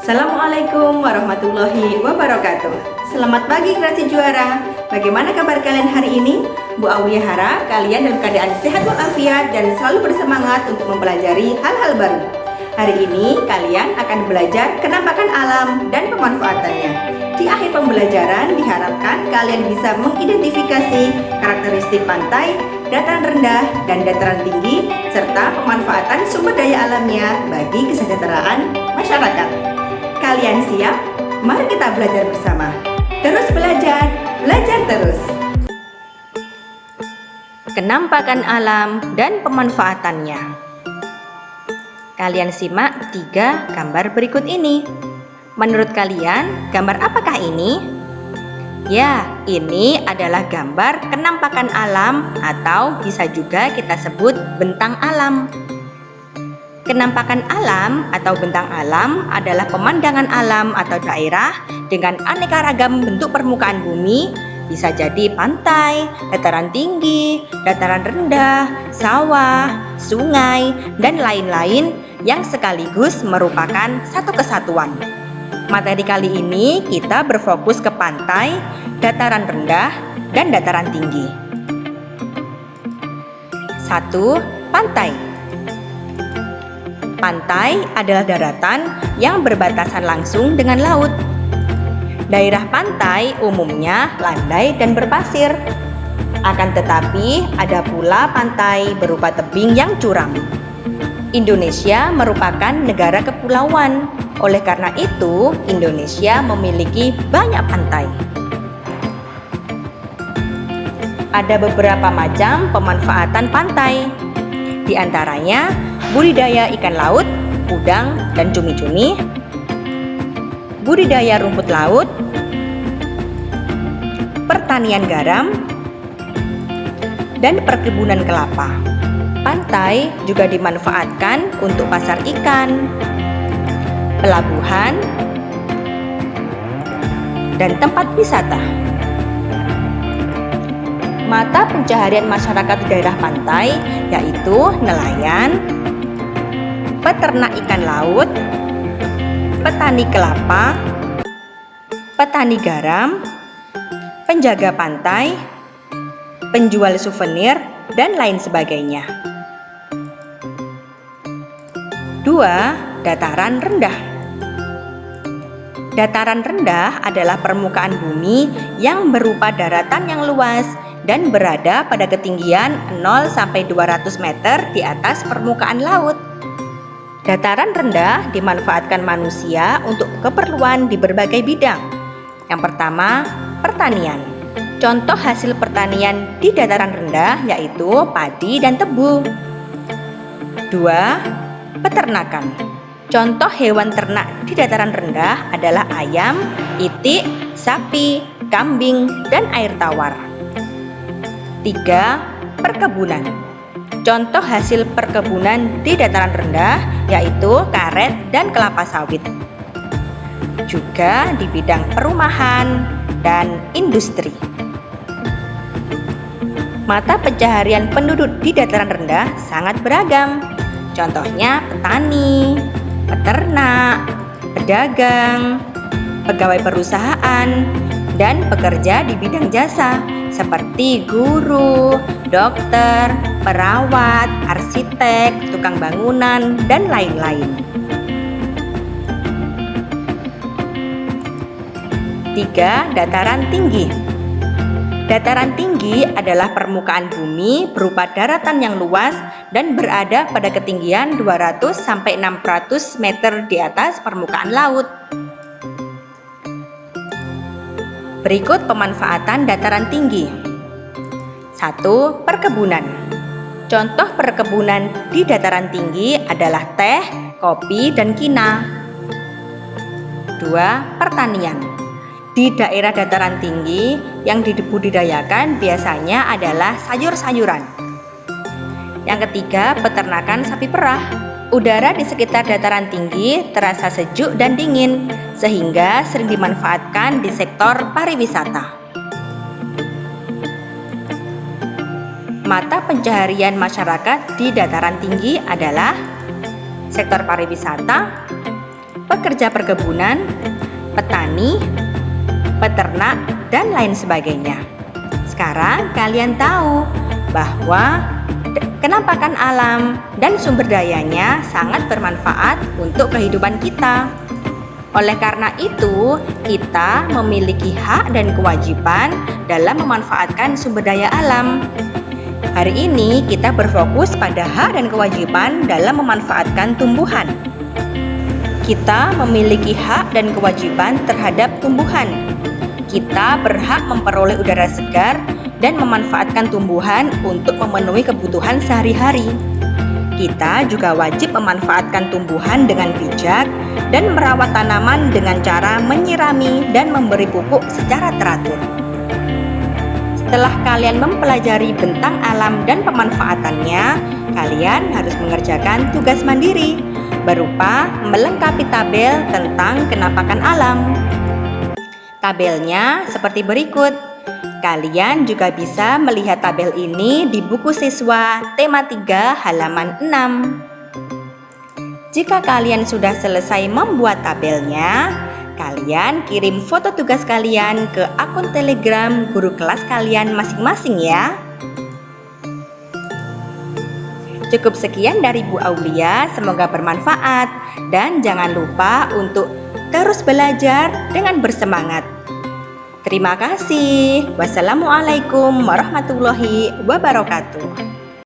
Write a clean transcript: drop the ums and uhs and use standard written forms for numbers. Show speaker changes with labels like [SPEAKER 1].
[SPEAKER 1] Assalamualaikum warahmatullahi wabarakatuh. Selamat pagi generasi juara. Bagaimana kabar kalian hari ini? Bu Aulia harap kalian dalam keadaan sehat walafiat dan selalu bersemangat untuk mempelajari hal-hal baru. Hari ini kalian akan belajar kenampakan alam dan pemanfaatannya. Di akhir pembelajaran diharapkan kalian bisa mengidentifikasi karakteristik pantai, dataran rendah dan dataran tinggi serta pemanfaatan sumber daya alamnya bagi kesejahteraan masyarakat. Kalian siap? Mari kita belajar bersama. Terus belajar, belajar terus. Kenampakan alam dan pemanfaatannya. Kalian simak 3 gambar berikut ini. Menurut kalian, gambar apakah ini? Ya, ini adalah gambar kenampakan alam atau bisa juga kita sebut bentang alam. Kenampakan alam atau bentang alam adalah pemandangan alam atau daerah dengan aneka ragam bentuk permukaan bumi, bisa jadi pantai, dataran tinggi, dataran rendah, sawah, sungai, dan lain-lain yang sekaligus merupakan satu kesatuan. Materi kali ini kita berfokus ke pantai, dataran rendah, dan dataran tinggi. 1. Pantai. Pantai adalah daratan yang berbatasan langsung dengan laut. Daerah pantai umumnya landai dan berpasir. Akan tetapi ada pula pantai berupa tebing yang curam. Indonesia merupakan negara kepulauan. Oleh karena itu, Indonesia memiliki banyak pantai. Ada beberapa macam pemanfaatan pantai. Di antaranya budidaya ikan laut, udang, dan cumi-cumi, budidaya rumput laut, pertanian garam, dan perkebunan kelapa. Pantai juga dimanfaatkan untuk pasar ikan, pelabuhan, dan tempat wisata. Mata pencaharian masyarakat di daerah pantai yaitu nelayan, peternak ikan laut, petani kelapa, petani garam, penjaga pantai, penjual souvenir, dan lain sebagainya. 2. Dataran rendah. Dataran rendah adalah permukaan bumi yang berupa daratan yang luas dan berada pada ketinggian 0 sampai 200 meter di atas permukaan laut. Dataran rendah dimanfaatkan manusia untuk keperluan di berbagai bidang. Yang pertama, pertanian. Contoh hasil pertanian di dataran rendah yaitu padi dan tebu. 2. Peternakan. Contoh hewan ternak di dataran rendah adalah ayam, itik, sapi, kambing, dan air tawar. 3. Perkebunan. Contoh hasil perkebunan di dataran rendah yaitu karet dan kelapa sawit. Juga di bidang perumahan dan industri. Mata pencaharian penduduk di dataran rendah sangat beragam. Contohnya petani, peternak, pedagang, pegawai perusahaan, dan pekerja di bidang jasa seperti guru, dokter, perawat, arsitek, tukang bangunan, dan lain-lain. 3. Dataran tinggi. Dataran tinggi adalah permukaan bumi berupa daratan yang luas dan berada pada ketinggian 200 sampai 600 meter di atas permukaan laut. Berikut pemanfaatan dataran tinggi. 1. Perkebunan. Contoh perkebunan di dataran tinggi adalah teh, kopi, dan kina. 2. Pertanian. Di daerah dataran tinggi yang dibudidayakan biasanya adalah sayur-sayuran. Yang ketiga, peternakan sapi perah. Udara di sekitar dataran tinggi terasa sejuk dan dingin, sehingga sering dimanfaatkan di sektor pariwisata. Mata pencaharian masyarakat di dataran tinggi adalah sektor pariwisata, pekerja perkebunan, petani, peternak, dan lain sebagainya. Sekarang kalian tahu bahwa kenampakan alam dan sumber dayanya sangat bermanfaat untuk kehidupan kita. Oleh karena itu, kita memiliki hak dan kewajiban dalam memanfaatkan sumber daya alam. Hari ini kita berfokus pada hak dan kewajiban dalam memanfaatkan tumbuhan. Kita memiliki hak dan kewajiban terhadap tumbuhan. Kita berhak memperoleh udara segar dan memanfaatkan tumbuhan untuk memenuhi kebutuhan sehari-hari. Kita juga wajib memanfaatkan tumbuhan dengan bijak dan merawat tanaman dengan cara menyirami dan memberi pupuk secara teratur. Setelah kalian mempelajari tentang alam dan pemanfaatannya, kalian harus mengerjakan tugas mandiri berupa melengkapi tabel tentang kenampakan alam. Tabelnya seperti berikut. Kalian juga bisa melihat tabel ini di buku siswa tema 3 halaman 6. Jika kalian sudah selesai membuat tabelnya, kalian kirim foto tugas kalian ke akun Telegram guru kelas kalian masing-masing ya. Cukup sekian dari Bu Aulia, semoga bermanfaat dan jangan lupa untuk terus belajar dengan bersemangat. Terima kasih. Wassalamualaikum warahmatullahi wabarakatuh.